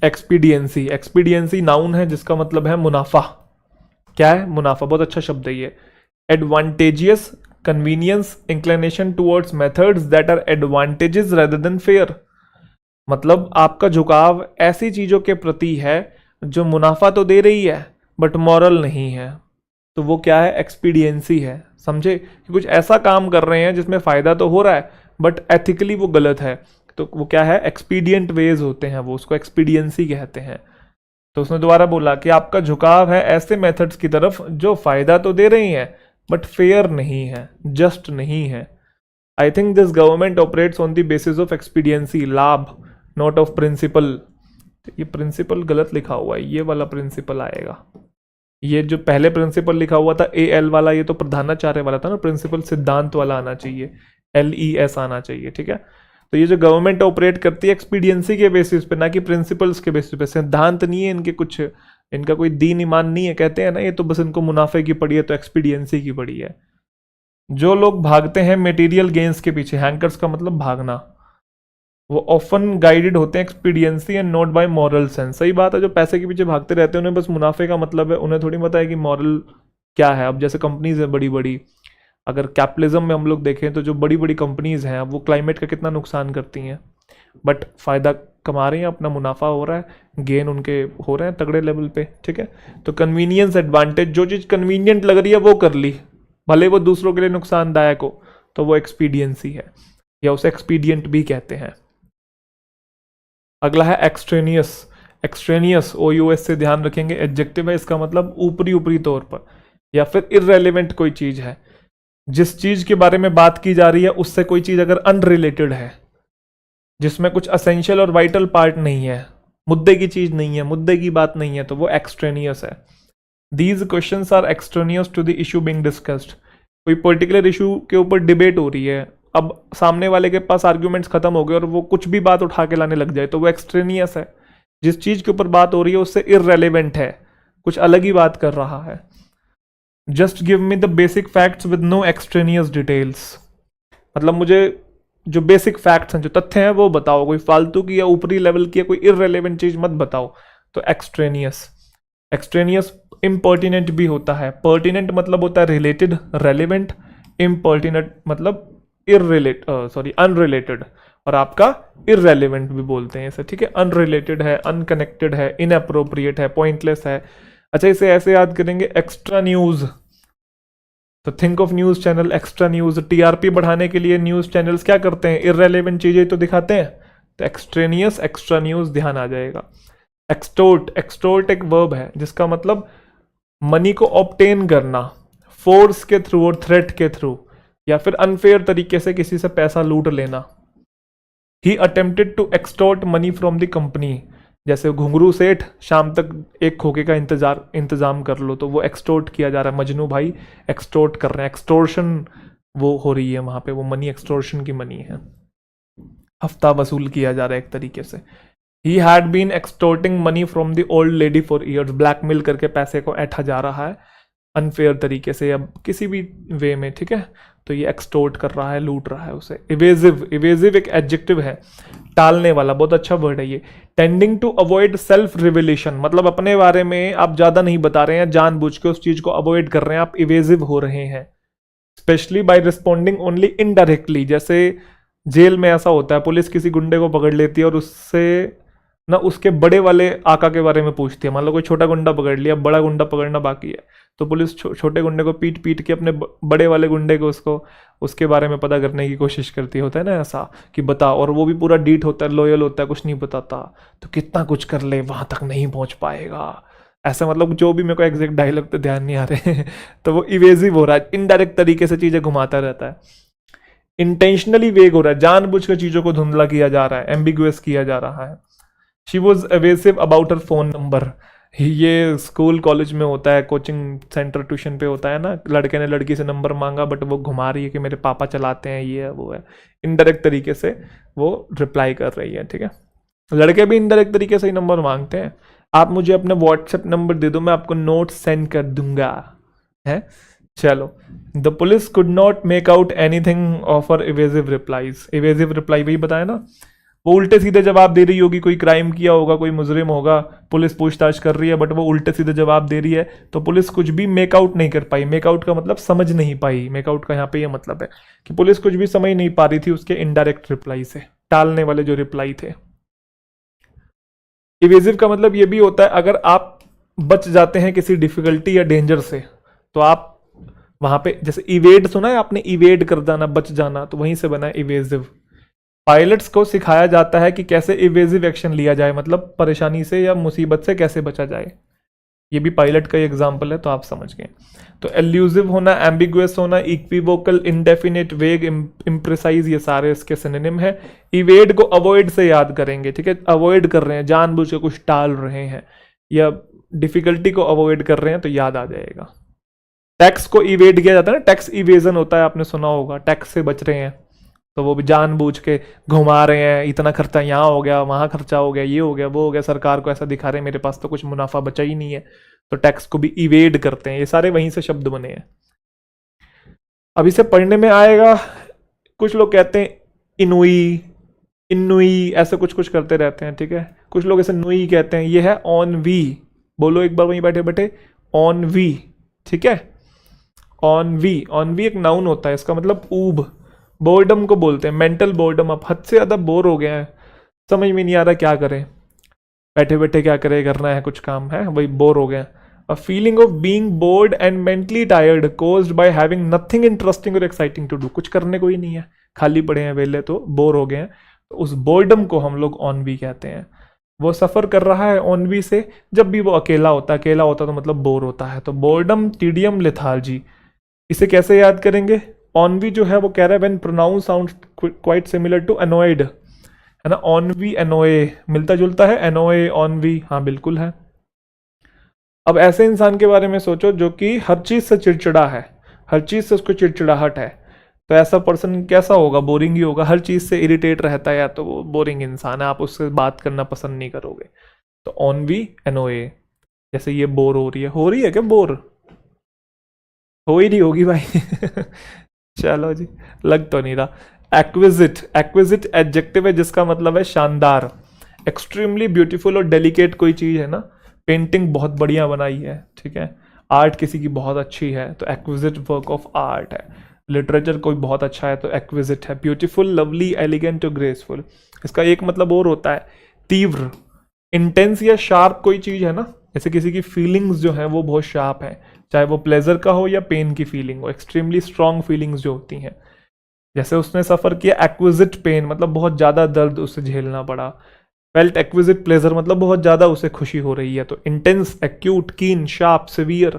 Expediency, expediency noun है जिसका मतलब है मुनाफा। क्या है? मुनाफा। बहुत अच्छा शब्द है ये। Advantageous, convenience, inclination towards methods that are advantages rather than fair. मतलब आपका झुकाव ऐसी चीजों के प्रति है जो मुनाफा तो दे रही है बट मॉरल नहीं है, तो वो क्या है? एक्सपीडियंसी है। समझे कि कुछ ऐसा काम कर रहे हैं जिसमें फायदा तो हो रहा है बट एथिकली वो गलत है, तो वो क्या है? एक्सपीडियंट वेज होते हैं, वो उसको एक्सपीडियंसी कहते हैं। तो उसने दोबारा बोला कि आपका झुकाव है ऐसे मेथड्स की तरफ जो फायदा तो दे रही हैं बट फेयर नहीं है, जस्ट नहीं है। I think this government operates on the basis of expediency, लाभ, नॉट ऑफ प्रिंसिपल। ये प्रिंसिपल गलत लिखा हुआ है, ये वाला प्रिंसिपल आएगा। ये जो पहले प्रिंसिपल लिखा हुआ था ए एल वाला, ये तो प्रधानाचार्य वाला था ना, प्रिंसिपल सिद्धांत वाला आना चाहिए, LES आना चाहिए। ठीक है, तो ये जो गवर्नमेंट ऑपरेट करती है एक्सपीडियंसी के बेसिस पे, ना कि प्रिंसिपल्स के बेसिस पे। सिद्धांत नहीं है इनके कुछ, इनका कोई दीन ईमान नहीं है, कहते हैं ना, ये तो बस इनको मुनाफे की पड़ी है, तो एक्सपीडियंसी की पड़ी है। जो लोग भागते हैं मटेरियल गेन्स के पीछे, हैंकर्स का मतलब भागना, वो ऑफन गाइडेड होते हैं expediency and not by moral sense. सही बात है, जो पैसे के पीछे भागते रहते हैं उन्हें बस मुनाफे का मतलब है, उन्हें थोड़ी पता है कि मॉरल क्या है। अब जैसे कंपनीज है बड़ी बड़ी, अगर कैपिटलिज्म में हम लोग देखें तो जो बड़ी बड़ी कंपनीज हैं वो क्लाइमेट का कितना नुकसान करती हैं, बट फायदा कमा रही हैं, अपना मुनाफा हो रहा है, गेन उनके हो रहे हैं तगड़े लेवल पे। ठीक है, तो कन्वीनियंस एडवांटेज, जो चीज़ कन्वीनियंट लग रही है वो कर ली, भले वो दूसरों के लिए नुकसानदायक हो, तो वो एक्सपीडियंसी है, या उसे एक्सपीडियंट भी कहते हैं। अगला है एक्सट्रेनियस। एक्सट्रेनियस OUS से ध्यान रखेंगे, एडजेक्टिव है, इसका मतलब ऊपरी ऊपरी तौर पर, या फिर इररेलेवेंट कोई चीज है। जिस चीज के बारे में बात की जा रही है उससे कोई चीज अगर अनरिलेटेड है, जिसमें कुछ असेंशियल और वाइटल पार्ट नहीं है, मुद्दे की चीज नहीं है, मुद्दे की बात नहीं है, तो वो एक्सट्रेनियस है। These questions are extraneous to the issue being discussed. कोई पर्टिकुलर इशू के ऊपर डिबेट हो रही है, अब सामने वाले के पास आर्ग्यूमेंट्स खत्म हो गए और वो कुछ भी बात उठा के लाने लग जाए, तो वो एक्सट्रेनियस है। जिस चीज के ऊपर बात हो रही है उससे इररेलेवेंट है, कुछ अलग ही बात कर रहा है। Just give me the basic facts with no extraneous details. मतलब मुझे जो बेसिक फैक्ट्स हैं, जो तथ्य हैं वो बताओ, कोई फालतू की या ऊपरी लेवल की या कोई इररेलेवेंट चीज मत बताओ, तो एक्सट्रेनियस। एक्सट्रेनियस इम्पर्टिनेंट भी होता है। पर्टिनेंट मतलब होता है रिलेटेड, रेलिवेंट। इम्पर्टिनेंट मतलब अनरिलेटेड, और आपका इररेलेवेंट भी बोलते हैं इसे। ठीक है, अनरिलेटेड है, अनकनेक्टेड है, इनअप्रोप्रिएट है, पॉइंटलेस है। अच्छा, इसे ऐसे याद करेंगे, एक्स्ट्रा न्यूज। तो think of news channel, extra news. TRP बढ़ाने के लिए न्यूज चैनल्स क्या करते हैं? इररेलेवेंट चीजें तो दिखाते हैं, तो एक्सट्रेनियस, एक्स्ट्रा न्यूज ध्यान आ जाएगा। एक्सटोर्ट, एक्सटोर्ट एक वर्ब है जिसका मतलब मनी को ऑब्टेन करना, फोर्स के थ्रू और थ्रेट के थ्रू, या फिर अनफेयर तरीके से किसी से पैसा लूट लेना। He attempted to extort money from the company. जैसे घुंघरू सेठ, शाम तक एक खोखे का इंतजाम कर लो, तो वो एक्सटोर्ट किया जा रहा है, मजनू भाई एक्सटोर्ट कर रहे हैं, एक्सटोर्शन वो हो रही है वहां पे, वो मनी एक्सटोर्शन की मनी है, हफ्ता वसूल किया जा रहा है एक तरीके से। He had been extorting money from the old lady for years. Blackmail करके पैसे को ऐठा जा रहा है अनफेयर तरीके से या किसी भी वे में। ठीक है, तो ये एक्सटोर्ट कर रहा है, लूट रहा है उसे। इवेजिव, इवेजिव एक एडजेक्टिव है, टालने वाला, बहुत अच्छा वर्ड है ये। Tending to avoid self revelation, मतलब अपने बारे में आप ज्यादा नहीं बता रहे हैं, जानबूझ के उस चीज को अवॉइड कर रहे हैं, आप इवेजिव हो रहे हैं। Especially by responding only indirectly. जैसे जेल में ऐसा होता है, पुलिस किसी गुंडे को पकड़ लेती है और उससे ना उसके बड़े वाले आका के बारे में पूछती है। मान लो कोई छोटा गुंडा पकड़ लिया, बड़ा गुंडा पकड़ना बाकी है, तो पुलिस छोटे गुंडे को पीट पीट के अपने बड़े वाले गुंडे को उसके बारे में पता करने की कोशिश करती होता है ना, ऐसा कि बता, और वो भी पूरा डीट होता है, लॉयल होता है, कुछ नहीं बताता, तो कितना कुछ कर ले वहां तक नहीं पहुंच पाएगा। ऐसा मतलब जो भी मेरे को एग्जैक्ट डायलॉग तो ध्यान नहीं आ रहे तो वो इवेजिव हो रहा है, इनडायरेक्ट तरीके से चीजें घुमाता रहता है। इंटेंशनली वेग हो रहा है, जानबूझ कर चीजों को धुंधला किया जा रहा है, एम्बिगुअस किया जा रहा है। She was evasive about her phone number. ये स्कूल कॉलेज में होता है, कोचिंग सेंटर ट्यूशन पे होता है ना, लड़के ने लड़की से नंबर मांगा बट वो घुमा रही है कि मेरे पापा चलाते हैं, ये है वो है, इनडायरेक्ट तरीके से वो रिप्लाई कर रही है। ठीक है, लड़के भी इनडायरेक्ट तरीके से ही नंबर मांगते हैं। आप मुझे अपने व्हाट्सएप नंबर दे दो, मैं आपको नोट सेंड कर दूंगा, है। चलो, the police could not make out anything of her evasive replies. Evasive reply वही बताया ना, वो उल्टे सीधे जवाब दे रही होगी, कोई क्राइम किया होगा, कोई मुजरिम होगा, पुलिस पूछताछ कर रही है, बट वो उल्टे सीधे जवाब दे रही है, तो पुलिस कुछ भी मेकआउट नहीं कर पाई। मेकआउट का मतलब समझ नहीं पाई, मेकआउट का यहाँ पे ये मतलब है कि पुलिस कुछ भी समझ नहीं पा रही थी उसके इनडायरेक्ट रिप्लाई से, टालने वाले जो रिप्लाई थे। इवेजिव का मतलब ये भी होता है अगर आप बच जाते हैं किसी डिफिकल्टी या डेंजर से, तो आप वहां पे, जैसे इवेड सुना है आपने, इवेड कर जाना, बच जाना, तो वहीं से बना है इवेजिव। पायलट्स को सिखाया जाता है कि कैसे इवेजिव एक्शन लिया जाए, मतलब परेशानी से या मुसीबत से कैसे बचा जाए। ये भी पायलट का एग्जाम्पल है, तो आप समझ गए। तो एल्यूजिव होना, एम्बिगुअस होना, इक्विवोकल, इंडेफिनिट, वेग, इम्प्रिसाइज, ये सारे इसके सिनोनिम है। इवेड को अवॉइड से याद करेंगे, ठीक है, अवॉइड कर रहे हैं, जानबूझ के कुछ टाल रहे हैं या डिफिकल्टी को अवॉइड कर रहे हैं, तो याद आ जाएगा। टैक्स को इवेड किया जाता है ना, टैक्स इवेजन होता है, आपने सुना होगा, टैक्स से बच रहे हैं, तो वो भी जानबूझ के घुमा रहे हैं, इतना खर्चा यहाँ हो गया, वहां खर्चा हो गया, ये हो गया, वो हो गया, सरकार को ऐसा दिखा रहे हैं मेरे पास तो कुछ मुनाफा बचा ही नहीं है, तो टैक्स को भी इवेड करते हैं। ये सारे वहीं से शब्द बने हैं। अब इसे पढ़ने में आएगा, कुछ लोग कहते हैं इनुई, इनुई, ऐसे कुछ कुछ करते रहते हैं, ठीक है, कुछ लोग ऐसे नुई कहते हैं। ये है ऑन वी, बोलो एक बार वहीं बैठे बैठे, ऑन वी, ठीक है, ऑन वी। ऑन वी एक नाउन होता है, इसका मतलब ऊब, बोर्डम को बोलते हैं, मेंटल बोर्डम। आप हद से ज़्यादा बोर हो गए हैं, समझ में नहीं आ रहा क्या करें, बैठे बैठे क्या करें, करना है कुछ काम है, वही बोर हो गए। A feeling of being board and mentally tired caused by having nothing interesting और एक्साइटिंग टू डू, कुछ करने को ही नहीं है, खाली पड़े हैं, वेले, तो बोर हो गए हैं, तो उस बोर्डम को हम लोग ऑन वी कहते हैं। वो सफ़र कर रहा है ऑन वी से, जब भी वो अकेला होता है, अकेला होता तो मतलब बोर होता है, तो बोर्डम, टीडियम, लेथार्जी। इसे कैसे याद करेंगे? ऑनवी जो है वो कह रहा है when pronounce sound quite similar to annoyed, है ना, ऑनवी एनोए, मिलता जुलता है, एनोए ऑनवी, हाँ बिल्कुल है। अब ऐसे इंसान के बारे में सोचो जो कि हर चीज से चिड़चिड़ा है, हर चीज से उसको चिड़चिड़ाहट है, तो ऐसा पर्सन कैसा होगा? बोरिंग ही होगा, हर चीज से इरिटेट रहता है, या तो वो बोरिंग इंसान है, आप उससे बात करना पसंद नहीं करोगे। तो ऑनवी एनोए, जैसे ये बोर हो रही है क्या? बोर हो ही नहीं होगी भाई चलो जी, लग तो नहीं रहा। एक्विजिट, एक्विजिट एडजेक्टिव है जिसका मतलब है शानदार, एक्सट्रीमली ब्यूटीफुल और डेलिकेट कोई चीज है ना, पेंटिंग बहुत बढ़िया बनाई है, ठीक है, आर्ट किसी की बहुत अच्छी है तो एक्विजिट वर्क ऑफ आर्ट है, लिटरेचर कोई बहुत अच्छा है तो एक्विजिट है। ब्यूटीफुल, लवली, एलिगेंट और ग्रेसफुल, इसका एक मतलब और होता है तीव्र, इंटेंस या शार्प कोई चीज है ना, जैसे किसी की फीलिंग्स जो है वो बहुत शार्प है, चाहे वो प्लेजर का हो या पेन की फीलिंग हो, एक्सट्रीमली स्ट्रॉन्ग फीलिंग्स जो होती हैं, जैसे उसने सफर किया एक्विजिट पेन, मतलब बहुत ज्यादा दर्द उसे झेलना पड़ा, फेल्ट एक्विजिट प्लेजर मतलब बहुत ज्यादा उसे खुशी हो रही है, तो इंटेंस, एक्यूट, कीन, शार्प, सिवियर।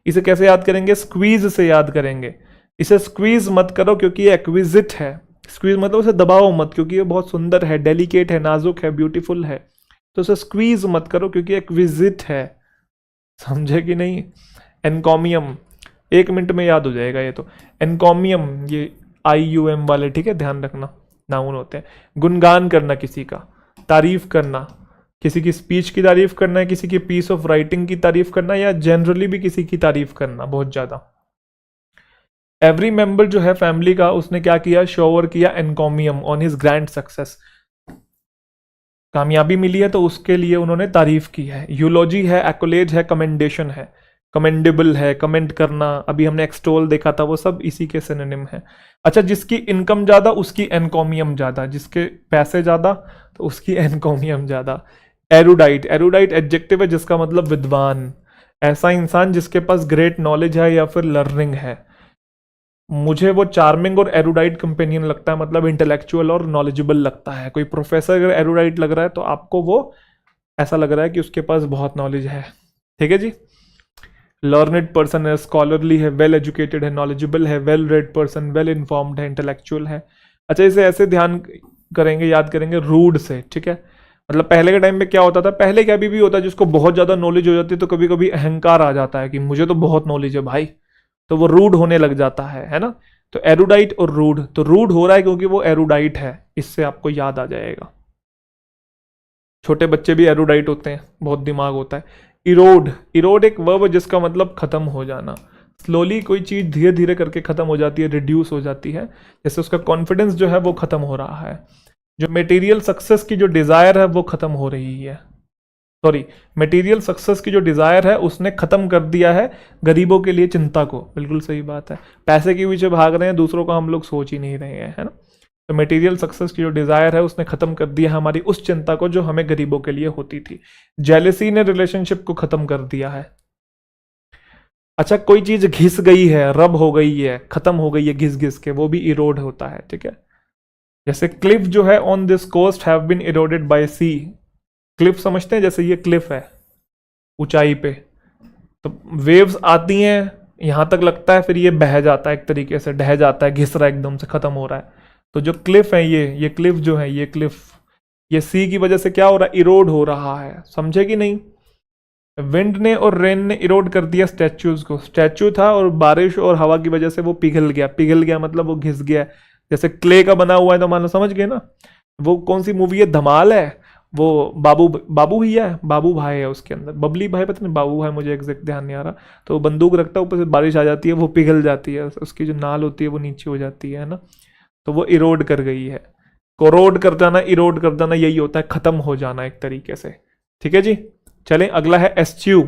इसे कैसे याद करेंगे? स्क्वीज से याद करेंगे। इसे स्क्वीज मत करो क्योंकि ये एक्विजिट है, स्क्वीज मतलब उसे दबाओ मत क्योंकि ये बहुत सुंदर है, डेलिकेट है, नाजुक है, ब्यूटीफुल है, तो उसे स्क्वीज मत करो क्योंकि एक्विजिट है, समझे कि नहीं? एनकॉमियम, 1 मिनट में याद हो जाएगा ये तो, एनकॉमियम, ये IUM वाले, ठीक है, ध्यान रखना, नाउन होते हैं। गुणगान करना, किसी का तारीफ करना, किसी की स्पीच की तारीफ करना है, किसी की पीस ऑफ राइटिंग की तारीफ करना, या जनरली भी किसी की तारीफ करना बहुत ज्यादा। एवरी मेंबर जो है फैमिली का, उसने क्या किया? शोवर किया एनकॉमियम ऑन हिज ग्रैंड सक्सेस, कामयाबी मिली है तो उसके लिए उन्होंने तारीफ की है। यूलॉजी है, एक्कोलेज है, कमेंडेशन है, कमेंडेबल है, कमेंट करना, अभी हमने एक्सटोल देखा था, वो सब इसी के सिनोनिम है। अच्छा, जिसकी इनकम ज्यादा उसकी एनकॉमियम ज्यादा, जिसके पैसे ज्यादा तो उसकी एनकॉमियम ज्यादा। एरुडाइट, एरुडाइट एडजेक्टिव है जिसका मतलब विद्वान, ऐसा इंसान जिसके पास ग्रेट नॉलेज है या फिर लर्निंग है। मुझे वो चार्मिंग और एरुडाइट कंपेनियन लगता है, मतलब इंटेलेक्चुअल और नॉलेजेबल लगता है। कोई प्रोफेसर अगर एरुडाइट लग रहा है तो आपको वो ऐसा लग रहा है कि उसके पास बहुत नॉलेज है, ठीक है जी। लर्नेड पर्सन है, स्कॉलरली है, वेल एजुकेटेड है, नॉलेजेबल है, well read person, well informed है, इंटेलेक्चुअल है। अच्छा, इसे ऐसे ध्यान करेंगे, याद करेंगे रूड से, ठीक है, मतलब पहले के टाइम में क्या होता था, पहले क्या अभी भी होता है, जिसको बहुत ज्यादा नॉलेज हो जाती है तो कभी कभी अहंकार आ जाता है कि मुझे तो बहुत नॉलेज है भाई, तो वो रूड होने लग जाता है ना। तो एरुडाइट और रूड, तो रूड हो रहा है क्योंकि वो एरुडाइट है, इससे आपको याद आ जाएगा। छोटे बच्चे भी एरुडाइट होते हैं, बहुत दिमाग होता है। इरोड, इरोड एक वर्ब है जिसका मतलब खत्म हो जाना, स्लोली कोई चीज धीरे धीरे करके खत्म हो जाती है, रिड्यूस हो जाती है, जैसे उसका कॉन्फिडेंस जो है वो खत्म हो रहा है। जो मटेरियल सक्सेस की जो डिजायर है वो खत्म हो रही है, सॉरी, मटेरियल सक्सेस की जो डिजायर है उसने खत्म कर दिया है गरीबों के लिए चिंता को। बिल्कुल सही बात है, पैसे के पीछे भाग रहे हैं, दूसरों का हम लोग सोच ही नहीं रहे हैं, है ना। तो मटेरियल सक्सेस की जो डिजायर है उसने खत्म कर दिया हमारी उस चिंता को जो हमें गरीबों के लिए होती थी। जेलेसी ने रिलेशनशिप को खत्म कर दिया है। अच्छा, कोई चीज घिस गई है, रब हो गई है, खत्म हो गई है घिस घिस के, वो भी इरोड होता है, ठीक है। जैसे क्लिफ जो है on this coast have been eroded by sea. Cliff समझते हैं, जैसे ये क्लिफ है ऊंचाई पे, तो वेव्स आती हैं यहां तक लगता है, फिर ये बह जाता है, एक तरीके से ढह जाता है, घिस रहा है, एकदम से खत्म हो रहा है। तो जो क्लिफ है ये क्लिफ जो है, ये क्लिफ, ये सी की वजह से क्या हो रहा है, इरोड हो रहा है, समझे कि नहीं। विंड ने और रेन ने इरोड कर दिया स्टैच्यूज को। स्टैच्यू था और बारिश और हवा की वजह से वो पिघल गया, पिघल गया मतलब वो घिस गया। जैसे क्ले का बना हुआ है तो मान लो, समझ गए ना। वो कौन सी मूवी है, धमाल है, वो बाबू बाबू भैया है, बाबू भाई है उसके अंदर, बबली भाई पता नहीं, बाबू भाई मुझे एग्जैक्ट ध्यान नहीं आ रहा। तो वो बंदूक रखता है, ऊपर से बारिश आ जाती है, वो पिघल जाती है, उसकी जो नाल होती है वो नीचे हो जाती है ना। तो वो इरोड कर गई है। कोरोड कर जाना, इरोड कर जाना, यही होता है खत्म हो जाना एक तरीके से, ठीक है जी। चलें, अगला है एस्च्यू।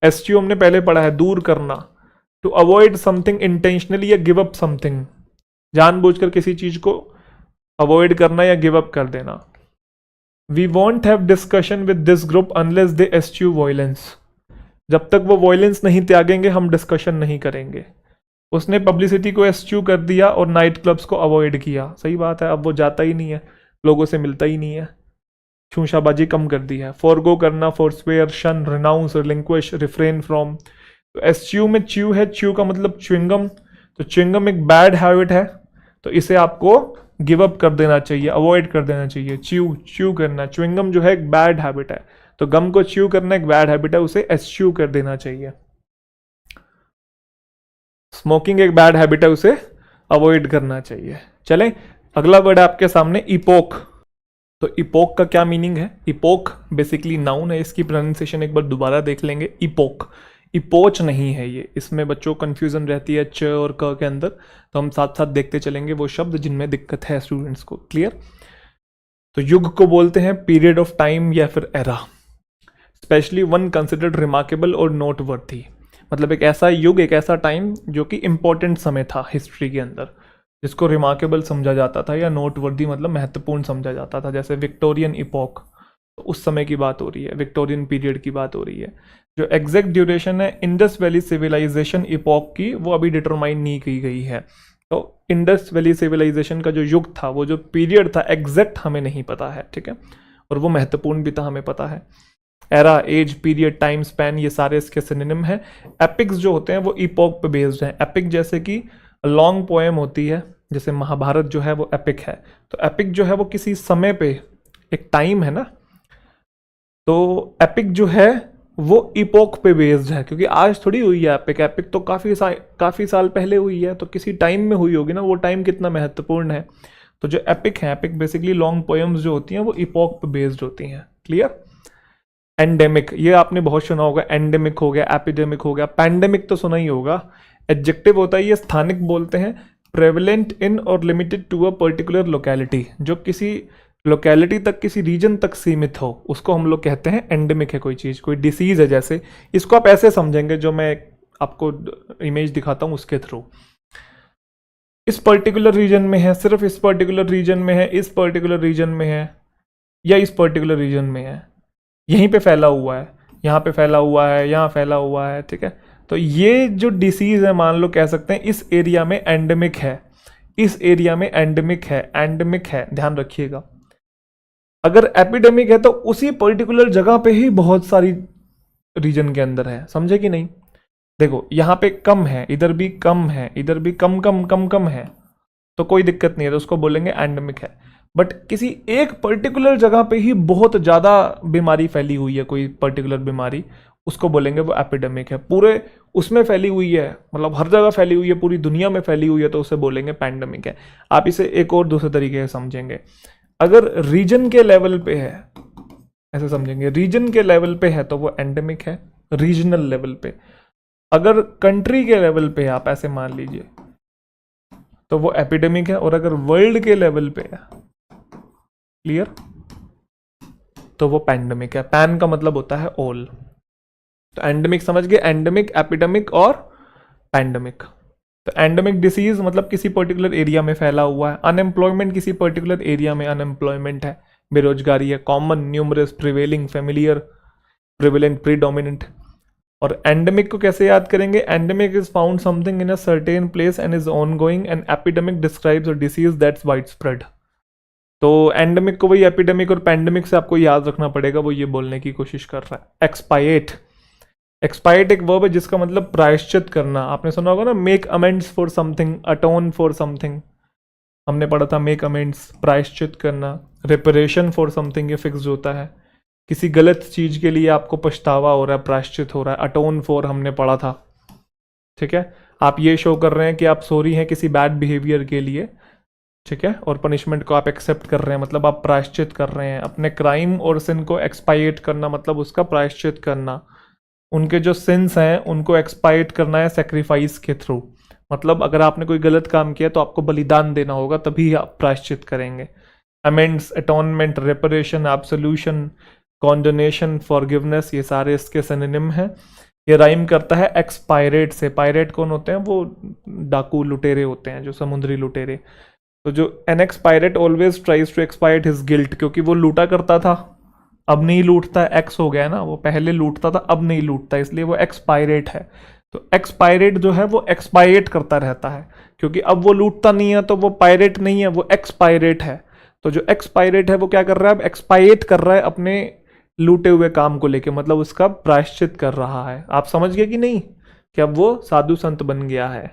एस्च्यू हमने पहले पढ़ा है, दूर करना, टू अवॉइड समथिंग इंटेंशनली या गिव अप समथिंग, जानबूझकर किसी चीज को अवॉइड करना या गिव अप कर देना। We won't have discussion with this group unless they eschew violence. जब तक वो वॉयलेंस नहीं त्यागेंगे हम डिस्कशन नहीं करेंगे। उसने पब्लिसिटी को एस्च्यू कर दिया और नाइट क्लब्स को अवॉइड किया। सही बात है, अब वो जाता ही नहीं है, लोगों से मिलता ही नहीं है, छूशाबाजी कम कर दी है। फॉरगो करना, फोर्सवेयर, शन, रिनाउंस, रिलिंक्विश, रिफ्रेन फ्रॉम। तो एस्च्यू में च्यू है, च्यू का मतलब च्युइंगम। तो च्युइंगम एक बैड हैबिट है, तो इसे आपको गिव अप कर देना चाहिए, अवॉइड कर देना चाहिए। च्यू च्यू करना, च्युइंगम जो है एक बैड हैबिट है, तो गम को च्यू करना एक बैड हैबिट है, उसे एस्च्यू कर देना चाहिए। स्मोकिंग एक बैड हैबिट है, उसे अवॉइड करना चाहिए। चलें, अगला वर्ड है आपके सामने, इपोक। तो इपोक का क्या मीनिंग है। इपोक बेसिकली नाउन है, इसकी प्रोनाउंसिएशन एक बार दोबारा देख लेंगे, इपोक। इपोच नहीं है ये, इसमें बच्चों को कंफ्यूजन रहती है च और क के अंदर, तो हम साथ साथ देखते चलेंगे वो शब्द जिनमें दिक्कत है स्टूडेंट्स को। क्लियर। तो युग को बोलते हैं पीरियड ऑफ टाइम या फिर era, specially one considered remarkable और नोट वर्थी। मतलब एक ऐसा युग, एक ऐसा टाइम जो कि इंपॉर्टेंट समय था हिस्ट्री के अंदर, जिसको रिमार्केबल समझा जाता था या नोट वर्दी मतलब महत्वपूर्ण समझा जाता था। जैसे विक्टोरियन इपोक, तो उस समय की बात हो रही है, विक्टोरियन पीरियड की बात हो रही है। जो एग्जैक्ट ड्यूरेशन है इंडस वैली सिविलाइजेशन इपोक की, वो अभी डिटरमाइन नहीं की गई है। तो इंडस वैली सिविलाइजेशन का जो युग था, वो जो पीरियड था, एग्जैक्ट हमें नहीं पता है, ठीक है, और वो महत्वपूर्ण भी था, हमें पता है। Era, age, period, time span, ये सारे इसके सिनोनिम है। एपिक्स जो होते हैं वो इपोक पे बेस्ड हैं। एपिक जैसे कि लॉन्ग पोएम होती है, जैसे महाभारत जो है वो एपिक है। तो एपिक जो है वो किसी समय पे, एक टाइम है ना, तो एपिक जो है वो इपोक पे बेस्ड है, क्योंकि आज थोड़ी हुई है एपिक। एपिक तो काफी साल पहले हुई है, तो किसी टाइम में हुई होगी ना, वो टाइम कितना महत्वपूर्ण है। तो जो एपिक है, एपिक बेसिकली लॉन्ग पोएम्स जो होती हैं वो इपोक पे बेस्ड होती हैं। क्लियर। एंडेमिक, ये आपने बहुत सुना होगा, एंडेमिक हो गया, एपिडेमिक हो गया, पैंडेमिक तो सुना ही होगा। एडजेक्टिव होता है, ये स्थानिक बोलते हैं, प्रेवलेंट इन और limited to a particular locality, जो किसी लोकेलिटी तक, किसी रीजन तक सीमित हो, उसको हम लोग कहते हैं एंडेमिक है। कोई चीज़, कोई डिसीज है, जैसे इसको आप ऐसे समझेंगे, जो मैं आपको इमेज दिखाता हूँ उसके थ्रू। इस पर्टिकुलर रीजन में है, सिर्फ इस पर्टिकुलर रीजन में है, इस पर्टिकुलर रीजन में है, या इस पर्टिकुलर रीजन में है, यहीं पे फैला हुआ है, यहाँ पे फैला हुआ है, यहाँ फैला हुआ है, ठीक है। तो ये जो डिसीज है, मान लो कह सकते हैं इस एरिया में एंडेमिक है, इस एरिया में एंडेमिक है, एंडेमिक है, ध्यान रखिएगा। अगर एपिडेमिक है तो उसी पर्टिकुलर जगह पे ही बहुत सारी रीजन के अंदर है, समझे कि नहीं। देखो यहाँ पे कम है, इधर भी कम है, इधर भी कम कम कम कम है, तो कोई दिक्कत नहीं है, तो उसको बोलेंगे एंडेमिक है। बट किसी एक पर्टिकुलर जगह पे ही बहुत ज़्यादा बीमारी फैली हुई है, कोई पर्टिकुलर बीमारी, उसको बोलेंगे वो एपिडेमिक है। पूरे उसमें फैली हुई है, मतलब हर जगह फैली हुई है, पूरी दुनिया में फैली हुई है, तो उसे बोलेंगे पैंडेमिक है। आप इसे एक और दूसरे तरीके से समझेंगे, अगर रीजन के लेवल पे है, ऐसे समझेंगे, रीजन के लेवल पे है तो वो एंडेमिक है, रीजनल लेवल पे। अगर कंट्री के लेवल पे आप ऐसे मान लीजिए तो वो एपिडेमिक है, और अगर वर्ल्ड के लेवल पे है क्लियर? तो वो पैंडेमिक है। पैन का मतलब होता है ऑल। तो एंडेमिक समझ गए, एंडेमिक, एपिडेमिक और पैंडेमिक। तो एंडेमिक डिसीज मतलब किसी पर्टिकुलर एरिया में फैला हुआ है। अनएम्प्लॉयमेंट किसी पर्टिकुलर एरिया में अनएम्प्लॉयमेंट है, बेरोजगारी है। Common, numerous, prevailing, familiar, prevalent, predominant. और एंडेमिक को कैसे याद करेंगे? Endemic is found something in a certain place and is ongoing, and epidemic describes a disease that's wide spread. तो एंडेमिक को वही एपिडेमिक और पैंडेमिक से आपको याद रखना पड़ेगा, वो ये बोलने की कोशिश कर रहा है। एक्सपायट, एक्सपायट एक वर्ब है जिसका मतलब प्रायश्चित करना। आपने सुना होगा ना, make amends for something, अटोन for something, हमने पढ़ा था मेक अमेंड्स, प्रायश्चित करना। रिपरेशन फॉर समथिंग, ये फिक्स्ड होता है, किसी गलत चीज के लिए आपको पछतावा हो रहा है, प्रायश्चित हो रहा है। अटोन फॉर हमने पढ़ा था, ठीक है। आप ये शो कर रहे हैं कि आप सॉरी हैं किसी बैड बिहेवियर के लिए, ठीक है, और पनिशमेंट को आप एक्सेप्ट कर रहे हैं, मतलब आप प्रायश्चित कर रहे हैं। अपने क्राइम और सिन को एक्सपाइट करना मतलब उसका प्रायश्चित करना। उनके जो सिंस हैं उनको एक्सपाइट करना है सेक्रीफाइस के थ्रू। मतलब अगर आपने कोई गलत काम किया तो आपको बलिदान देना होगा, तभी आप प्रायश्चित करेंगे। Amends, atonement, reparation, absolution, condonation, forgiveness, ये सारे इसके सिनोनिम हैं। ये राइम करता है एक्सपायरेट से। पायरेट कौन होते हैं? वो डाकू लुटेरे होते हैं, जो समुद्री लुटेरे। तो जो an ex-pirate always tries to expiate his guilt, क्योंकि वो लूटा करता था, अब नहीं लूटता, एक्स हो गया ना, वो पहले लूटता था अब नहीं लूटता, इसलिए वो एक्सपायरेट है। तो एक्सपायरेट जो है वो एक्सपायरेट करता रहता है, क्योंकि अब वो लूटता नहीं है तो वो पायरेट नहीं है, वो एक्सपायरेट है। तो जो एक्सपायरेट है वो क्या कर रहा है? अब एक्सपायरेट कर रहा है अपने लूटे हुए काम को लेके, मतलब उसका प्रायश्चित कर रहा है। आप समझ गए कि नहीं, कि अब वो साधु संत बन गया है।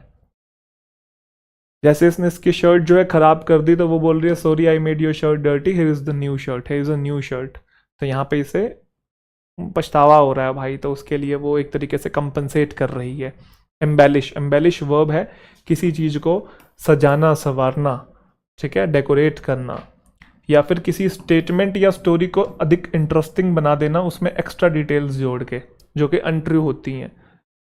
जैसे इसने इसकी शर्ट जो है खराब कर दी, तो वो बोल रही है sorry I made your shirt dirty, here is the new shirt, here is a new shirt. तो यहाँ पे इसे पछतावा हो रहा है भाई, तो उसके लिए वो एक तरीके से कंपनसेट कर रही है। एम्बेलिश, एम्बेलिश वर्ब है किसी चीज को सजाना, संवारना, ठीक है, डेकोरेट करना, या फिर किसी स्टेटमेंट या स्टोरी को अधिक इंटरेस्टिंग बना देना, उसमें एक्स्ट्रा डिटेल्स जोड़ के, जो कि अनट्रू होती हैं।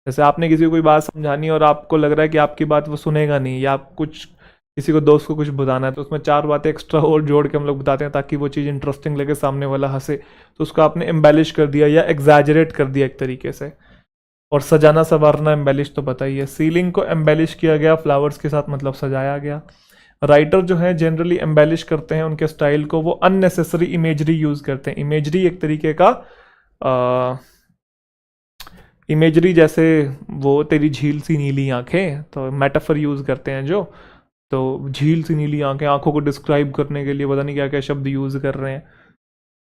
जैसे आपने किसी को कोई बात समझानी और आपको लग रहा है कि आपकी बात वो सुनेगा नहीं, या आप कुछ किसी को दोस्त को कुछ बताना है, तो उसमें 4 बातें एक्स्ट्रा और जोड़ के हम लोग बताते हैं ताकि वो चीज़ इंटरेस्टिंग लगे, सामने वाला हंसे। तो उसको आपने एम्बेलिश कर दिया या एग्जैजरेट कर दिया एक तरीके से। और सजाना संवारना, एम्बेलिश तो बताइए। सीलिंग को एम्बेलिश किया गया फ्लावर्स के साथ, मतलब सजाया गया। राइटर जो है जनरली एम्बेलिश करते हैं उनके स्टाइल को, वो अननेसेसरी इमेजरी यूज करते हैं। इमेजरी एक तरीके का इमेजरी, जैसे वो तेरी झील सी नीली आंखें, तो मेटाफर यूज करते हैं जो, तो झील सी नीली आंखें, आंखों को डिस्क्राइब करने के लिए पता नहीं क्या क्या शब्द यूज कर रहे हैं।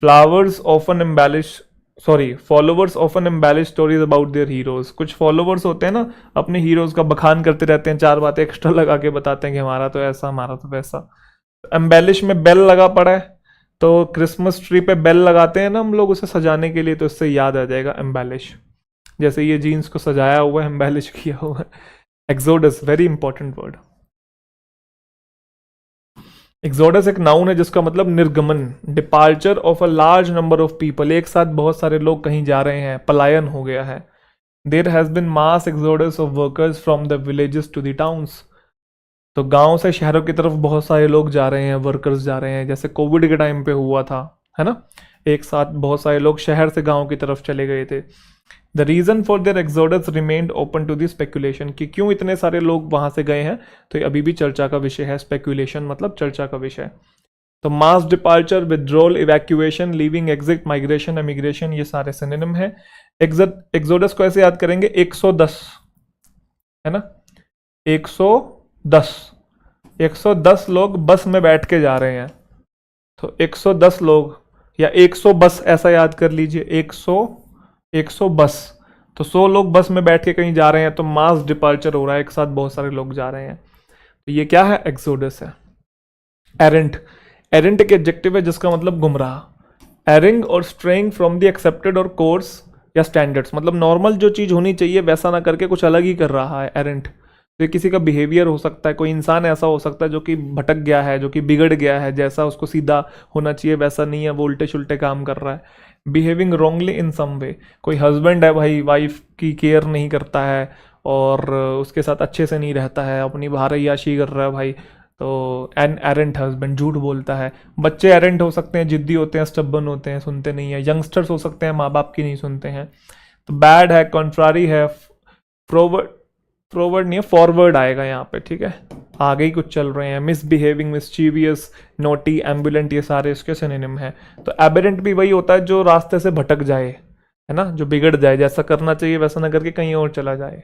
Flowers often embellish, sorry, followers often embellish stories about their heroes. कुछ फॉलोवर्स होते हैं ना, अपने हीरोज का बखान करते रहते हैं, 4 बातें एक्स्ट्रा लगा के बताते हैं कि हमारा तो ऐसा, हमारा तो वैसा। एम्बेलिश में बेल लगा पड़ा है, तो क्रिसमस ट्री पे बेल लगाते हैं ना हम लोग उसे सजाने के लिए, तो इससे याद आ जाएगा एम्बेलिश। जैसे ये जीन्स को सजाया हुआ है, एम्बेलिश किया हुआ है। Exodus, very important word. Exodus एक नाउन है जिसका मतलब निर्गमन, departure of a large number of people. एक साथ बहुत सारे लोग कहीं जा रहे हैं, पलायन हो गया है। There has been mass exodus of workers from the villages to the towns. तो गांव से शहरों की तरफ बहुत सारे लोग जा रहे हैं, वर्कर्स जा रहे हैं, जैसे कोविड के टाइम पे हुआ था, है ना, एक साथ बहुत सारे लोग शहर से गांव की तरफ चले गए थे। The reason for their exodus remained open to the speculation, कि क्यों इतने सारे लोग वहां से गए हैं, तो ये अभी भी चर्चा का विषय है। स्पेकुलेशन मतलब चर्चा का विषय। तो मास departure, withdrawal, evacuation, leaving, exit, migration, emigration, ये सारे सिनोनिम है। एक्सोडस को ऐसे याद करेंगे, 110, है ना, 110, 110 लोग बस में बैठ के जा रहे हैं। तो 110 लोग या 100 बस, ऐसा याद कर लीजिए, 100 बस। तो 100 लोग बस में बैठ के कहीं जा रहे हैं, तो मास डिपार्चर हो रहा है, एक साथ बहुत सारे लोग जा रहे हैं। तो ये क्या है? एक्सोडस है। एरेंट, एरेंट एक एडजेक्टिव है जिसका मतलब गुमराह। एरिंग और स्ट्रेइंग फ्रॉम द एक्सेप्टेड और कोर्स या स्टैंडर्ड्स, मतलब नॉर्मल जो चीज होनी चाहिए वैसा ना करके कुछ अलग ही कर रहा है, एरेंट। तो ये किसी का बिहेवियर हो सकता है, कोई इंसान ऐसा हो सकता है जो कि भटक गया है, जो कि बिगड़ गया है, जैसा उसको सीधा होना चाहिए वैसा नहीं है, वो उल्टे शुल्टे काम कर रहा है। बिहेविंग रॉन्गली इन सम वे, कोई हस्बैंड है भाई, वाइफ की केयर नहीं करता है और उसके साथ अच्छे से नहीं रहता है, अपनी बाहर अय्याशी कर रहा है भाई, तो एन एरेंट हस्बैंड, झूठ बोलता है। बच्चे एरेंट हो सकते हैं, जिद्दी होते हैं, स्टबन होते हैं, सुनते नहीं है। यंगस्टर्स हो सकते हैं, माँ बाप की नहीं सुनते हैं। तो बैड है, कॉन्ट्रारी है, प्रोवर्ड, प्रोवर्ड नहीं है, फॉरवर्ड आएगा यहाँ पे, ठीक है। आगे ही कुछ चल रहे हैं, मिसबिहेविंग, मिस्चीवियस, नोटी, एम्बुलेंट, ये सारे इसके सिनोनिम है। तो एबेरेंट भी वही होता है जो रास्ते से भटक जाए, है ना, जो बिगड़ जाए, जैसा करना चाहिए वैसा ना करके कहीं और चला जाए।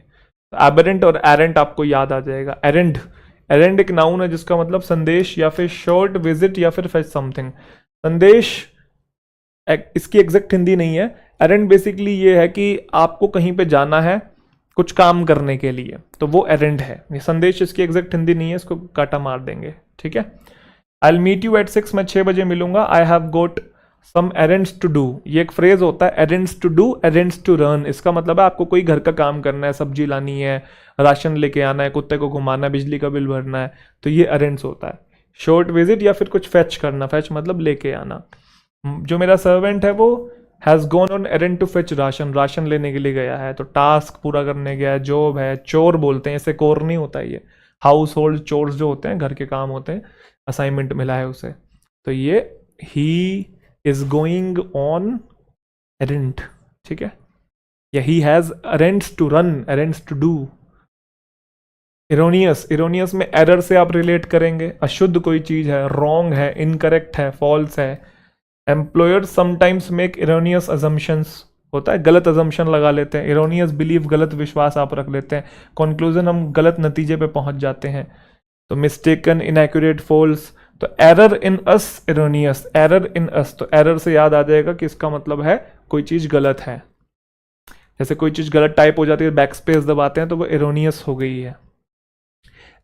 तो एबेरेंट और एरेंट आपको याद आ जाएगा। एरेंड, एरेंड एक नाउन है जिसका मतलब संदेश या फिर शॉर्ट विजिट या फिर फेच समथिंग। संदेश इसकी एग्जैक्ट हिंदी नहीं है। एरेंड बेसिकली ये है कि आपको कहीं पे जाना है कुछ काम करने के लिए, तो वो एरेंड है। ये संदेश इसकी एग्जैक्ट हिंदी नहीं है, इसको काटा मार देंगे, ठीक है। I will meet you at 6, मैं 6 बजे मिलूंगा। I have got some errands to do, ये एक फ्रेज होता है, errands to do, errands to run. इसका मतलब है आपको कोई घर का काम करना है, सब्जी लानी है, राशन लेके आना है, कुत्ते को घुमाना है, बिजली का बिल भरना है, तो ये एरेंड्स होता है। शॉर्ट विजिट या फिर कुछ फेच करना, फेच मतलब लेके आना। जो मेरा सर्वेंट है वो has gone on errand to fetch ration, ration लेने के लिए गया है, तो टास्क पूरा करने गया है। जॉब है, चोर बोलते हैं इसे, कोर नहीं होता है ये। हाउस होल्ड चोर्स जो होते हैं, घर के काम होते हैं, असाइनमेंट मिला है उसे, तो ये he is going on errand, ठीक है। या he has errands to run, errands to do. Erroneous, erroneous में एरर से आप रिलेट करेंगे, अशुद्ध कोई चीज है, रॉन्ग है, इनकरेक्ट है, फॉल्स है। Employers sometimes make erroneous assumptions, होता है गलत अजम्पशन लगा लेते हैं। इरोनियस बिलीव, गलत विश्वास आप रख लेते हैं। कंक्लूजन, हम गलत नतीजे पे पहुंच जाते हैं। तो मिस्टेकन, इनएक्यूरेट, फॉल्स। तो error in us, erroneous, error in us, तो एरर से याद आ जाएगा कि इसका मतलब है कोई चीज गलत है। जैसे कोई चीज गलत टाइप हो जाती है, बैक स्पेस दबाते हैं, तो वो इरोनियस हो गई है।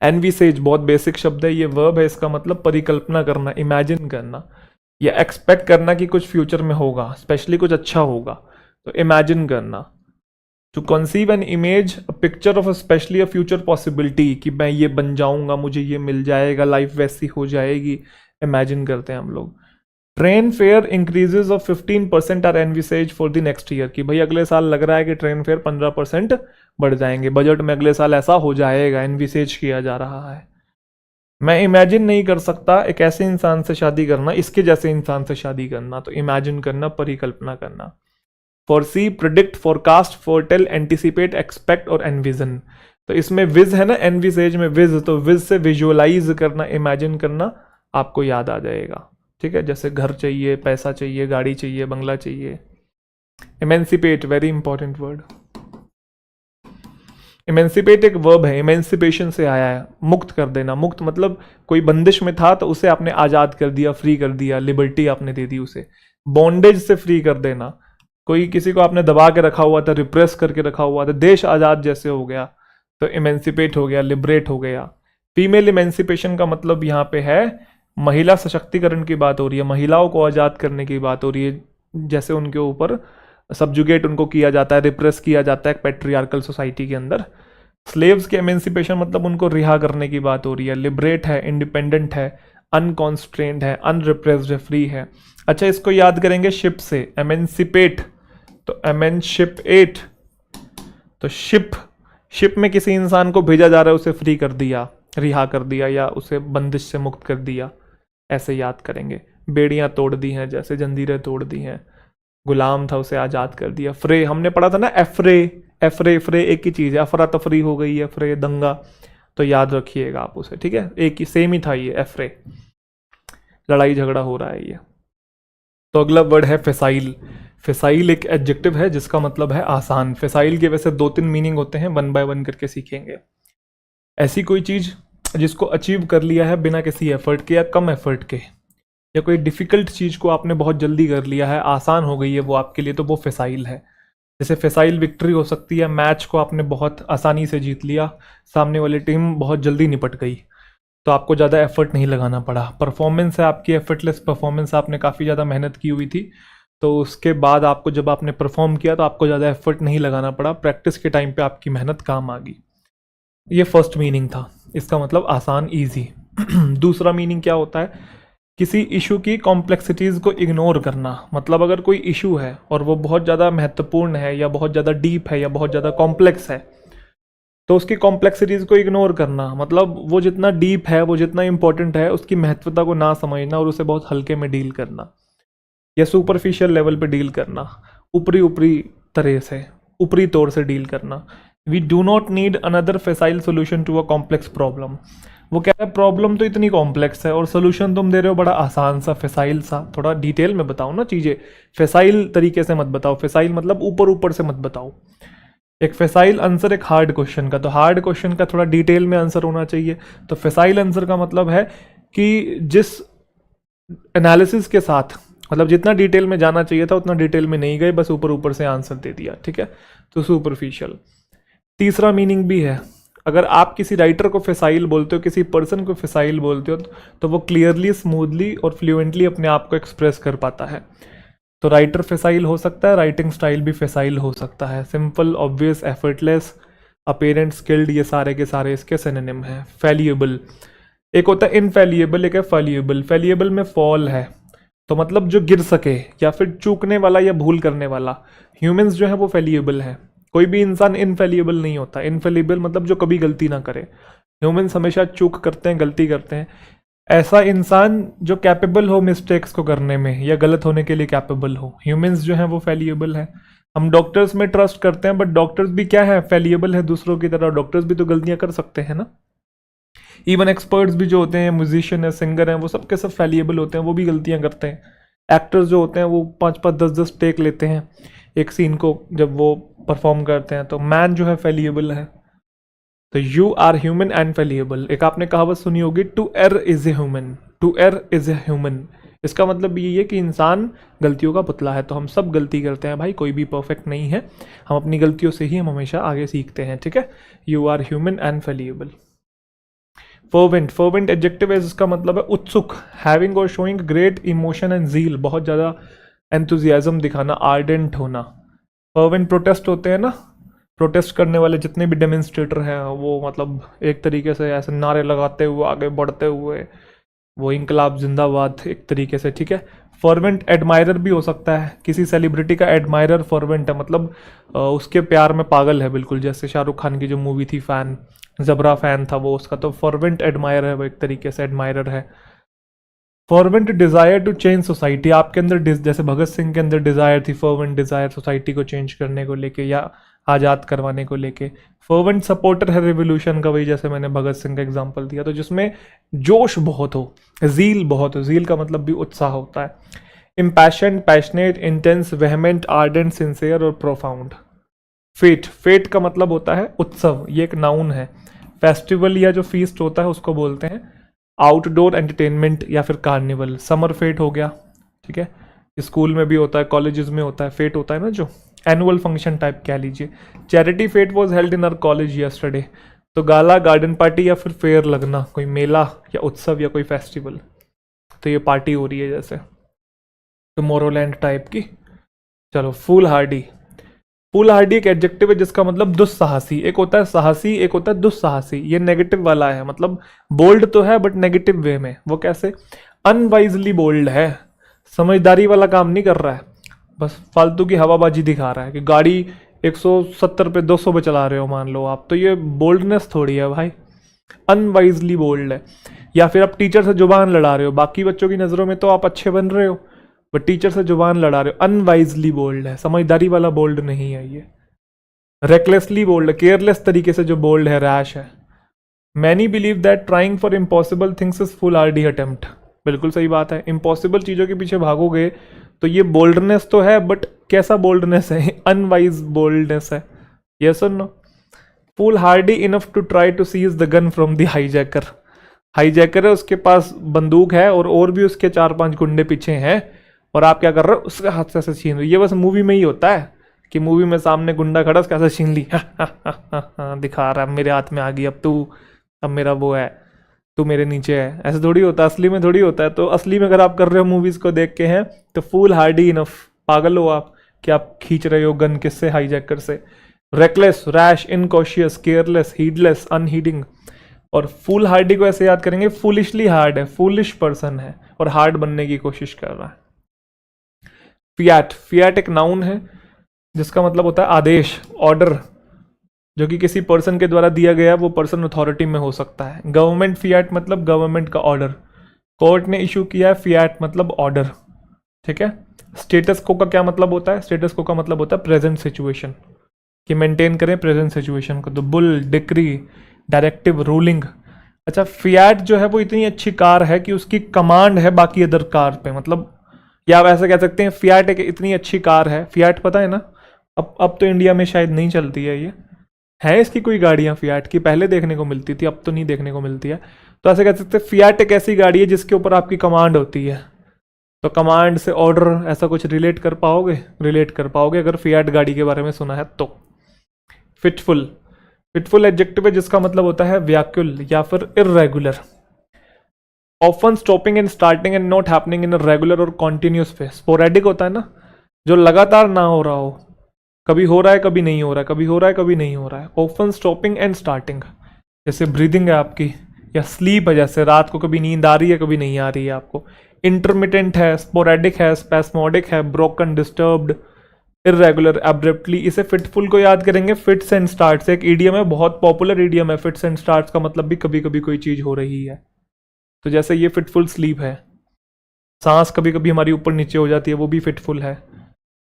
एनविसेज बहुत बेसिक शब्द है, ये वर्ब है, इसका मतलब परिकल्पना करना, इमेजिन करना, या एक्सपेक्ट करना कि कुछ फ्यूचर में होगा, स्पेशली कुछ अच्छा होगा, तो इमेजिन करना। To conceive an image, a picture of especially a future possibility, कि मैं ये बन जाऊंगा, मुझे ये मिल जाएगा, लाइफ वैसी हो जाएगी, इमेजिन करते हैं हम लोग। Train fare increases of 15% are envisaged for the next year, कि भाई अगले साल लग रहा है कि ट्रेन फेयर 15% बढ़ जाएंगे, बजट में अगले साल ऐसा हो जाएगा, एनविसेज किया जा रहा है। मैं इमेजिन नहीं कर सकता एक ऐसे इंसान से शादी करना, इसके जैसे इंसान से शादी करना, तो इमेजिन करना, परिकल्पना करना। Foresee, predict, forecast, foretell, anticipate, expect और एनविजन। तो इसमें विज है ना, एनविसेज में विज, तो विज से विजुअलाइज करना, इमेजिन करना आपको याद आ जाएगा, ठीक है। जैसे घर चाहिए, पैसा चाहिए, गाड़ी चाहिए, बंगला चाहिए। Emancipate, very important word. Emancipate एक वर्ब है, इमेंसिपेशन से आया है, मुक्त कर देना। मुक्त मतलब कोई बंदिश में था तो उसे आपने आज़ाद कर दिया, फ्री कर दिया, लिबर्टी आपने दे दी उसे। बॉन्डेज से फ्री कर देना, कोई किसी को आपने दबा के रखा हुआ था, रिप्रेस करके रखा हुआ था, देश आज़ाद जैसे हो गया, तो इमेंसिपेट हो गया, लिबरेट हो गया। फीमेल इमेंसिपेशन का मतलब यहाँ पे है महिला सशक्तिकरण की बात हो रही है, महिलाओं को आज़ाद करने की बात हो रही है, जैसे उनके ऊपर सब्जुगेट उनको किया जाता है, रिप्रेस किया जाता है पैट्रियार्कल सोसाइटी के अंदर। स्लेव्स के एमेंसिपेशन मतलब उनको रिहा करने की बात हो रही है। लिबरेट है, इंडिपेंडेंट है, अनकॉन्स्ट्रेंड है, अनरिप्रेस्ड है, फ्री है। अच्छा, इसको याद करेंगे शिप से, एमेंसिपेट, तो एमेंशिपेट, तो शिप, शिप में किसी इंसान को भेजा जा रहा है, उसे फ्री कर दिया, रिहा कर दिया, या उसे बंदिश से मुक्त कर दिया, ऐसे याद करेंगे। बेड़ियां तोड़ दी हैं, जैसे जंजीरें तोड़ दी हैं, गुलाम था उसे आज़ाद कर दिया। फ्रे, हमने पढ़ा था ना, एफरे, एफरे, फ्रे एक ही चीज़ है, अफरा तफरी हो गई है, फ्रे दंगा, तो याद रखिएगा आप उसे, ठीक है, एक ही सेम ही था ये, एफरे, लड़ाई झगड़ा हो रहा है ये। तो अगला वर्ड है फेसाइल। फेसाइल एक एडजेक्टिव है जिसका मतलब है आसान। फेसाइल के वैसे 2-3 मीनिंग होते हैं, 1 बाय 1 करके सीखेंगे। ऐसी कोई चीज़ जिसको अचीव कर लिया है बिना किसी एफर्ट के या कम एफर्ट के, या कोई डिफ़िकल्ट चीज़ को आपने बहुत जल्दी कर लिया है, आसान हो गई है वो आपके लिए, तो वो फेसाइल है। जैसे फेसाइल विक्ट्री हो सकती है, मैच को आपने बहुत आसानी से जीत लिया, सामने वाली टीम बहुत जल्दी निपट गई, तो आपको ज़्यादा एफर्ट नहीं लगाना पड़ा। परफॉर्मेंस है आपकी, एफर्टलेस परफॉर्मेंस, आपने काफ़ी ज़्यादा मेहनत की हुई थी, तो उसके बाद आपको जब आपने परफॉर्म किया तो आपको ज़्यादा एफर्ट नहीं लगाना पड़ा, प्रैक्टिस के टाइम पे आपकी मेहनत काम आ गई। ये फर्स्ट मीनिंग था, इसका मतलब आसान, ईजी। दूसरा मीनिंग क्या होता है, किसी इशू की कॉम्प्लेक्सिटीज़ को इग्नोर करना। मतलब अगर कोई इशू है और वो बहुत ज़्यादा महत्वपूर्ण है, या बहुत ज़्यादा डीप है, या बहुत ज़्यादा कॉम्प्लेक्स है, तो उसकी कॉम्प्लेक्सिटीज़ को इग्नोर करना, मतलब वो जितना डीप है, वो जितना इंपॉर्टेंट है, उसकी महत्वता को ना समझना और उसे बहुत हल्के में डील करना, या सुपरफिशियल लेवल पे डील करना, ऊपरी ऊपरी तरह से, ऊपरी तौर से डील करना। We do not need another facile solution to a complex problem. वो कह रहा है प्रॉब्लम तो इतनी कॉम्प्लेक्स है और सोल्यूशन तुम दे रहे हो बड़ा आसान सा, फेसाइल सा। थोड़ा डिटेल में बताओ ना चीज़ें, फेसाइल तरीके से मत बताओ। फेसाइल मतलब ऊपर ऊपर से मत बताओ। एक फेसाइल आंसर एक हार्ड क्वेश्चन का, तो हार्ड क्वेश्चन का थोड़ा डिटेल में आंसर होना चाहिए। तो फेसाइल आंसर का मतलब है कि जिस एनालिसिस के साथ, मतलब जितना डिटेल में जाना चाहिए था उतना डिटेल में नहीं गए, बस ऊपर ऊपर से आंसर दे दिया, ठीक है, तो सुपरफिशियल। तीसरा मीनिंग भी है, अगर आप किसी राइटर को फेसाइल बोलते हो, किसी पर्सन को फेसाइल बोलते हो, तो वो क्लियरली, स्मूथली और फ्लुएंटली अपने आप को एक्सप्रेस कर पाता है। तो राइटर फेसाइल हो सकता है, राइटिंग स्टाइल भी फेसाइल हो सकता है। Simple, obvious, effortless, apparent, skilled, ये सारे के सारे इसके सिनोनिम हैं। फैलिएबल, एक होता है इनफैलिएबल, एक है फैलिएबल। फैलिएबल में फॉल है, तो मतलब जो गिर सके या फिर चूकने वाला या भूल करने वाला। ह्यूमंस जो है वो फैलिएबल है, कोई भी इंसान इनफैलिएबल नहीं होता। इनफैलिएबल मतलब जो कभी गलती ना करे। ह्यूमंस हमेशा चूक करते हैं, गलती करते हैं। ऐसा इंसान जो कैपेबल हो मिस्टेक्स को करने में या गलत होने के लिए कैपेबल हो, ह्यूमंस जो है वो फैलिएबल है। हम डॉक्टर्स में ट्रस्ट करते हैं, बट डॉक्टर्स भी क्या है, फैलिएबल है दूसरों की तरह। डॉक्टर्स भी तो गलतियां कर सकते हैं ना। इवन एक्सपर्ट्स भी जो होते हैं, म्यूजिशियन है, सिंगर हैं, वो सब के सब फैलिएबल होते हैं, वो भी गलतियां करते हैं। एक्टर्स जो होते हैं वो 5-5, 10-10 टेक लेते हैं एक सीन को जब वो परफॉर्म करते हैं। तो मैन जो है फैलिएबल है। तो यू आर ह्यूमन एंड फैलिएबल। एक आपने कहावत सुनी होगी, टू एर इज ए ह्यूमन, टू एर इज ए ह्यूमन। इसका मतलब ये है कि इंसान गलतियों का पुतला है। तो हम सब गलती करते हैं भाई, कोई भी परफेक्ट नहीं है। हम अपनी गलतियों से ही हम हमेशा आगे सीखते हैं, ठीक है। You are human and fallible. Fervent, fervent adjective है जिसका मतलब है उत्सुक, हैविंग और showing great emotion and zeal, बहुत ज़्यादा एंथुजियाज्म दिखाना, आर्डेंट होना। फर्वेंट प्रोटेस्ट होते हैं ना, प्रोटेस्ट करने वाले जितने भी डेमोन्स्ट्रेटर हैं, वो मतलब एक तरीके से ऐसे नारे लगाते हुए आगे बढ़ते हुए, वो इंकलाब जिंदाबाद एक तरीके से, ठीक है। फर्वेंट एडमायरर भी हो सकता है, किसी सेलिब्रिटी का एडमायरर फर्वेंट है, मतलब उसके प्यार में पागल है बिल्कुल, जैसे शाहरुख खान की जो मूवी थी फैन, जबरा फैन था वो उसका, तो फर्वेंट एडमायर है वो, एक तरीके से एडमायरर है। Fervent desire to change society, आपके अंदर जैसे भगत सिंह के अंदर डिजायर थी, फर्वेंट डिजायर सोसाइटी को चेंज करने को लेके या आज़ाद करवाने को लेके। फर्वेंट सपोर्टर है रिवोल्यूशन का, वही जैसे मैंने भगत सिंह का एग्जांपल दिया, तो जिसमें जोश बहुत हो, जील बहुत हो। जील का मतलब भी उत्साह होता है। Impassioned, passionate, intense, vehement, ardent, sincere और प्रोफाउंड। फेट, फेट का मतलब होता है उत्सव, ये एक नाउन है। फेस्टिवल या जो फीस्ट होता है उसको बोलते हैं आउटडोर एंटरटेनमेंट या फिर कार्निवल। समर फेट हो गया, ठीक है, स्कूल में भी होता है, कॉलेजेस में होता है, फेट होता है ना जो एनुअल फंक्शन टाइप कह लीजिए। Charity fete was held in our college yesterday, तो गाला, गार्डन पार्टी या फिर फेयर लगना, कोई मेला या उत्सव या कोई फेस्टिवल, तो ये पार्टी हो रही है जैसे टुमारोलैंड टाइप की। चलो, फूल हार्डी, फूल हार्डी एक एडजेक्टिव है जिसका मतलब दुस्साहसी। एक होता है साहसी, एक होता है दुस्साहसी, ये नेगेटिव वाला है, मतलब बोल्ड तो है बट नेगेटिव वे में। वो कैसे, अनवाइजली बोल्ड है, समझदारी वाला काम नहीं कर रहा है, बस फालतू की हवाबाजी दिखा रहा है कि गाड़ी 170 पे 200 पे चला रहे हो मान लो आप, तो ये बोल्डनेस थोड़ी है भाई, अनवाइजली बोल्ड है। या फिर आप टीचर से जुबान लड़ा रहे हो, बाकी बच्चों की नज़रों में तो आप अच्छे बन रहे हो, बट टीचर से जुबान लड़ा रहे हो, अनवाइजली बोल्ड है, समझदारी वाला बोल्ड नहीं है ये। रेकलेसली बोल्ड, केयरलेस तरीके से जो बोल्ड है, रैश है। Many believe that trying for impossible things is full Hardy attempt, बिल्कुल सही बात है। इम्पॉसिबल चीज़ों के पीछे भागोगे तो ये बोल्डनेस तो है, बट कैसा बोल्डनेस है, अनवाइज बोल्डनेस है। यस और no. Foolhardy enough to try to seize the gun from the hijacker, hijacker है, उसके पास बंदूक है और भी उसके 4-5 गुंडे पीछे हैं, और आप क्या कर रहे हो, उसके हाथ से ऐसे छीन रहे हो। ये बस मूवी में ही होता है कि मूवी में सामने गुंडा खड़ा, उसके हाथ से छीन ली, दिखा रहा है मेरे हाथ में आ गई, अब मेरा वो है, तू मेरे नीचे है। ऐसे थोड़ी होता है, असली में थोड़ी होता है। तो असली में अगर आप कर रहे हो मूवीज को देख के हैं, तो फूल हार्डी इनफ, पागल हो आप कि आप खींच रहे हो गन किससे, हाईजैकर से। Reckless, rash, incautious, careless, heedless, unheeding. और फूल हार्डी को ऐसे याद करेंगे, फूलिशली हार्ड है, फूलिश पर्सन है और हार्ड बनने की कोशिश कर रहा है। फियाट, फियाट एक नाउन है जिसका मतलब होता है आदेश, ऑर्डर, जो कि किसी पर्सन के द्वारा दिया गया, वो पर्सन अथॉरिटी में हो सकता है। गवर्नमेंट फियाट मतलब गवर्नमेंट का ऑर्डर, कोर्ट ने इशू किया है, फियाट मतलब ऑर्डर, ठीक है। स्टेटस को का क्या मतलब होता है? स्टेटस को का मतलब होता है प्रेजेंट सिचुएशन, कि मेंटेन करें प्रेजेंट सिचुएशन को। तो बुल, डिक्री, डायरेक्टिव, रूलिंग। अच्छा, फियाट जो है वो इतनी अच्छी कार है कि उसकी कमांड है बाकी अदर कार पे, मतलब या आप ऐसा कह सकते हैं फियाट एक इतनी अच्छी कार है। फियाट पता है ना, अब तो इंडिया में शायद नहीं चलती है ये, है इसकी कोई गाड़ियाँ फियाट की, पहले देखने को मिलती थी, अब तो नहीं देखने को मिलती है। तो ऐसे कह सकते हैं फियाट एक ऐसी गाड़ी है जिसके ऊपर आपकी कमांड होती है। तो कमांड से ऑर्डर ऐसा कुछ रिलेट कर पाओगे अगर फियाट गाड़ी के बारे में सुना है तो। फिटफुल, फिटफुल एडजेक्टिव है जिसका मतलब होता है व्याकुल या फिर irregular. Often stopping and starting and not happening in a regular और कॉन्टिन्यूस वे। स्पोरेडिक होता है ना, जो लगातार ना हो रहा हो, कभी हो रहा है कभी नहीं हो रहा है, कभी हो रहा है कभी नहीं हो रहा है। ऑफन स्टॉपिंग एंड स्टार्टिंग, जैसे ब्रीदिंग है आपकी, या स्लीप है, जैसे रात को कभी नींद आ रही है कभी नहीं आ रही है आपको। इंटरमिटेंट है, स्पोरेडिक है, स्पैस्मोडिक है, ब्रोकन, डिस्टर्ब्ड, इरेगुलर, एब्रप्टली। इसे फिटफुल को याद करेंगे फिट्स एंड स्टार्ट्स। एक ईडियम है, बहुत पॉपुलर ईडियम है, फिट्स एंड स्टार्ट्स का मतलब भी कभी कभी कोई चीज हो रही है। तो जैसे ये फिटफुल स्लीप है, सांस कभी कभी हमारी ऊपर नीचे हो जाती है, वो भी फिटफुल है।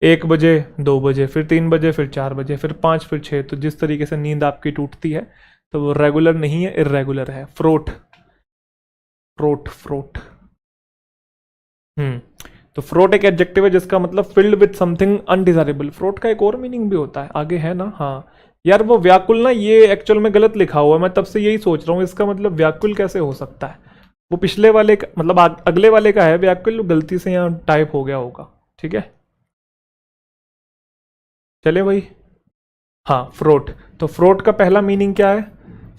1 बजे, 2 बजे, फिर 3 बजे, फिर 4 बजे, फिर 5, फिर 6। तो जिस तरीके से नींद आपकी टूटती है तो वो रेगुलर नहीं है, इरेगुलर है। फ्रोट, फ्रोट, फ्रोट। तो फ्रोट एक एडजेक्टिव है जिसका मतलब फिल्ड विद समथिंग अनडिजायरेबल। फ्रोट का एक और मीनिंग भी होता है, आगे है ना। हाँ यार, वो व्याकुल ना, ये एक्चुअल में गलत लिखा हुआ है, मैं तब से यही सोच रहा हूँ इसका मतलब व्याकुल कैसे हो सकता है। वो पिछले वाले का मतलब अगले वाले का है व्याकुल, गलती से यहाँ टाइप हो गया होगा, ठीक है। चले भाई, हाँ फ्रोट। तो फ्रोट का पहला मीनिंग क्या है?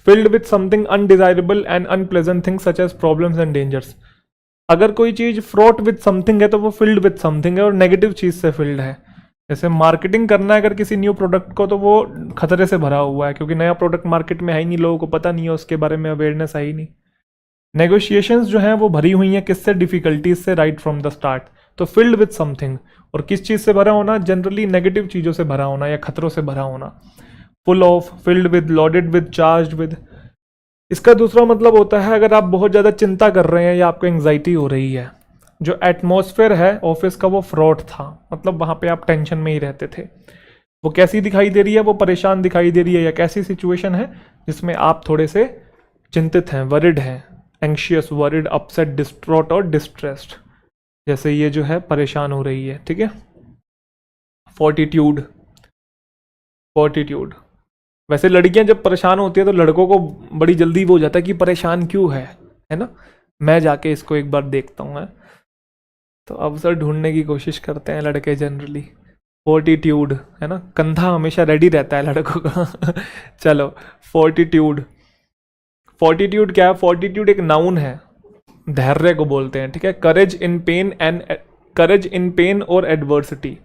Filled with something undesirable and unpleasant things such as problems and dangers. अगर कोई चीज फ्रोट विथ समथिंग है तो वो फिल्ड विथ समथिंग है और नेगेटिव चीज से फिल्ड है। जैसे मार्केटिंग करना है अगर किसी न्यू प्रोडक्ट को, तो वो खतरे से भरा हुआ है, क्योंकि नया प्रोडक्ट मार्केट में है ही नहीं, लोगों को पता नहीं है उसके बारे में, अवेयरनेस है ही नहीं। नेगोशिएशंस जो हैं वो भरी हुई हैं किससे? डिफिकल्टीज से, राइट फ्रॉम द स्टार्ट। तो फिल्ड विथ समथिंग, और किस चीज से भरा होना? जनरली नेगेटिव चीजों से भरा होना या खतरों से भरा होना। Full of, filled with, loaded with, charged with. इसका दूसरा मतलब होता है अगर आप बहुत ज़्यादा चिंता कर रहे हैं या आपको एंग्जाइटी हो रही है। जो एटमॉस्फेयर है ऑफिस का वो फ्रॉड था, मतलब वहाँ पे आप टेंशन में ही रहते थे। वो कैसी दिखाई दे रही है? वो परेशान दिखाई दे रही है, या कैसी सिचुएशन है जिसमें आप थोड़े से चिंतित हैं, वरिड हैं, एंग्शियस, वरिड, अपसेट, डिस्ट्रॉट और डिस्ट्रेस्ड। जैसे ये जो है परेशान हो रही है, ठीक है। Fortitude, fortitude. वैसे लड़कियां जब परेशान होती है तो लड़कों को बड़ी जल्दी वो हो जाता है कि परेशान क्यों है ना। मैं जाके इसको एक बार देखता हूँ, तो अवसर ढूंढने की कोशिश करते हैं लड़के जनरली। फोर्टिट्यूड है ना, कंधा हमेशा रेडी रहता है लड़कों का चलो, फोर्टिट्यूड। फोर्टिट्यूड क्या है? फोर्टिट्यूड एक नाउन है, धैर्य को बोलते हैं, ठीक है। Courage in pain and courage in pain और एडवर्सिटी।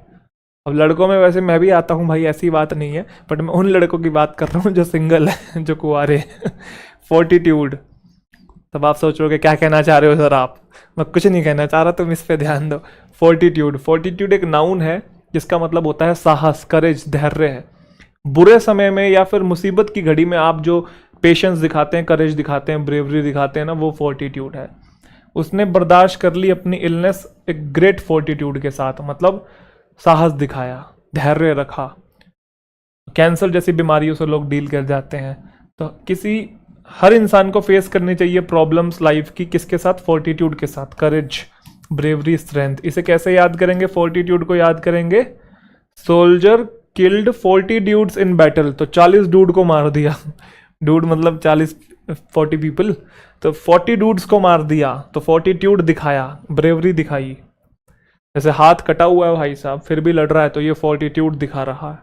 अब लड़कों में वैसे मैं भी आता हूँ भाई, ऐसी बात नहीं है, बट मैं उन लड़कों की बात कर रहा हूँ जो सिंगल है, जो कुंवारे। फोर्टिट्यूड। तब आप सोचोगे क्या कहना चाह रहे हो सर आप? मैं कुछ नहीं कहना चाह रहा, तुम इस पे ध्यान दो। फोर्टिट्यूड, फोर्टिट्यूड एक नाउन है जिसका मतलब होता है साहस, करेज, धैर्य है। बुरे समय में या फिर मुसीबत की घड़ी में आप जो पेशेंस दिखाते हैं, करेज दिखाते हैं, ब्रेवरी दिखाते हैं ना, वो फोर्टिट्यूड है। उसने बर्दाश्त कर ली अपनी इलनेस एक ग्रेट फोर्टिट्यूड के साथ, मतलब साहस दिखाया, धैर्य रखा। कैंसर जैसी बीमारियों से लोग डील कर जाते हैं। तो हर इंसान को फेस करनी चाहिए प्रॉब्लम्स लाइफ की, किसके साथ? फोर्टिट्यूड के साथ, करेज, ब्रेवरी, स्ट्रेंथ। इसे कैसे याद करेंगे? फोर्टिट्यूड को याद करेंगे, सोल्जर किल्ड 40 ड्यूड्स इन बैटल। तो 40 डूड को मार दिया डूड मतलब 40 पीपल, तो 40 डूड्स को मार दिया। तो फोर्टिट्यूड दिखाया, ब्रेवरी दिखाई। जैसे हाथ कटा हुआ है भाई साहब, फिर भी लड़ रहा है, तो ये फोर्टिट्यूड दिखा रहा है।